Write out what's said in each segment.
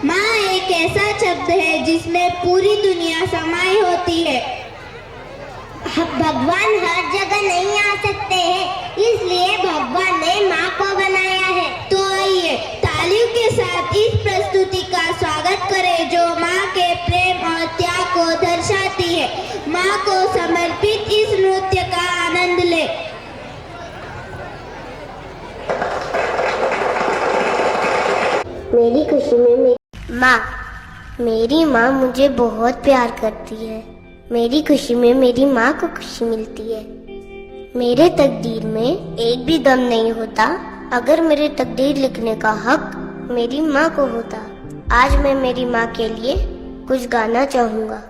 माँ एक ऐसा शब्द है जिसमें पूरी दुनिया समाई होती है। भगवान हर जगह नहीं आ सकते हैं, इसलिए भगवान ने माँ को बनाया है। तो आइए तालियों के साथ इस प्रस्तुति का स्वागत करें जो माँ के प्रेम और त्याग को दर्शाती है। माँ को समर्पित इस नृत्य का आनंद ले। मेरी खुशी में माँ, मेरी माँ मुझे बहुत प्यार करती है। मेरी खुशी में मेरी माँ को खुशी मिलती है। मेरे तकदीर में एक भी गम नहीं होता। अगर मेरे तकदीर लिखने का हक मेरी माँ को होता। आज मैं मेरी माँ के लिए कुछ गाना चाहूँगा।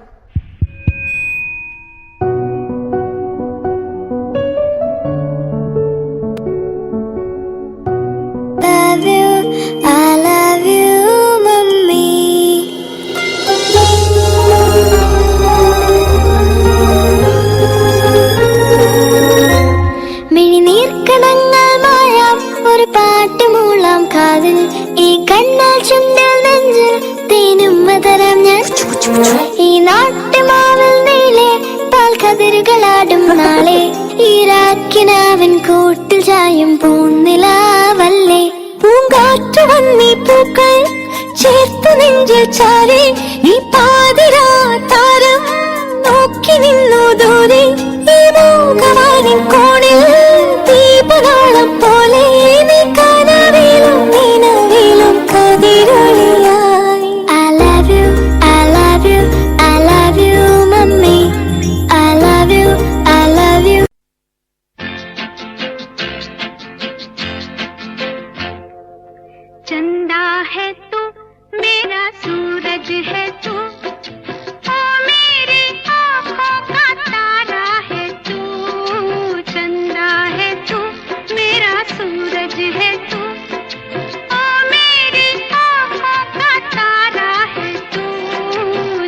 I love you, mummy. മിഴിനീർക്കണങ്ങൾ മായാം ഒരു പാട്ട് മൂളാം കാതിൽ ഈ കണ്ണാൽ ചുണ്ടിൽ നെഞ്ചിൽ തേനും മധുരം ഞാൻ ഈ നാട്ടുമാവിൽ നീളെ പാൽക്കതിരുകളാടും നാളെ ഈ രാക്കിനാവിൻ കൂട്ടിൽ ചായും പൂന്നിലാവല്ലേ പൂങ്കാറ്റു വന്നീ പൂക്കൾ ചേർത്ത് നെഞ്ചിൽ ചാരി ഈ പാതിരാ താരം നോക്കി നിന്നു ദൂരെ ഈ മൂകവാനിൻ കോണിൽ ദീപനാളം പോലെ നീ കനവിലും നിലവിലും കതിരൊളിയായി. I love you, I love you, I love you, mummy. I love you, I love you. चंदा है तू मेरा सूरज है तू, ओ मेरी आँखों का तारा है तू। चंदा है तू मेरा सूरज है तू, ओ मेरी आँखों का तारा है तू।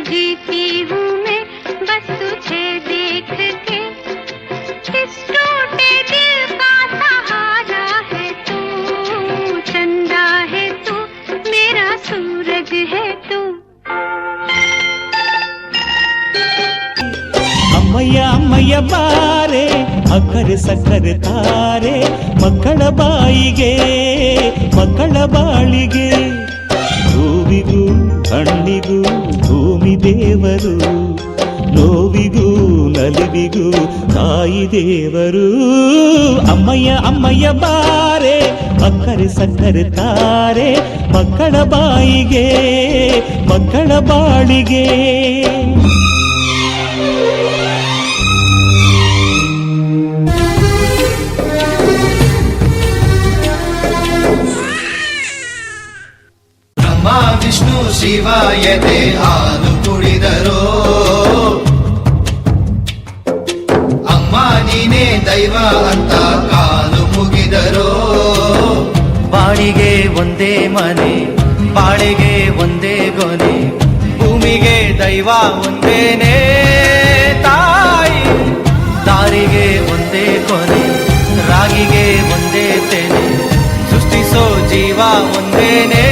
जीती हूँ मैं बस तुझे देख के, इस टूटे दिल का सहारा है तू। चंदा है तू मेरा सूरज है तू। ಅಮ್ಮಯ್ಯ ಅಮ್ಮಯ್ಯ ಬಾರೆ ಅಕ್ಕರೆ ಸಕ್ಕರೆ ತಾರೆ ಮಕ್ಕಳ ಬಾಯಿಗೆ ಮಕ್ಕಳ ಬಾಳಿಗೆ ಹೂವಿಗೂ ಹಣ್ಣಿಗೂ ಭೂಮಿ ದೇವರು ನೋವಿಗೂ ನಲಿವಿಗೂ ತಾಯಿ ದೇವರು ಅಮ್ಮಯ್ಯ ಅಮ್ಮಯ್ಯ ಬಾರೆ ಅಕ್ಕರೆ ಸಕ್ಕರೆ ತಾರೆ ಮಕ್ಕಳ ಬಾಯಿಗೆ ಮಕ್ಕಳ ಬಾಳಿಗೆ ವಿಷ್ಣು ಶಿವಾಯತೆ ಹಾಲು ಕುಡಿದರೋ ಅಮ್ಮ ನೀನೇ ದೈವ ಅಂತ ಕಾಲು ಮುಗಿದರೋ. ಬಾಡಿಗೆ ಒಂದೇ ಮನೆ ಬಾಳೆಗೆ ಒಂದೇ ಗೊನೆ ಭೂಮಿಗೆ ದೈವ ಒಂದೇನೆ ತಾಯಿ. ದಾರಿಗೆ ಒಂದೇ ಕೊನೆ ರಾಗಿಗೆ ಒಂದೇ ತೆನೆ ಸೃಷ್ಟಿಸೋ ಜೀವ ಒಂದೇನೆ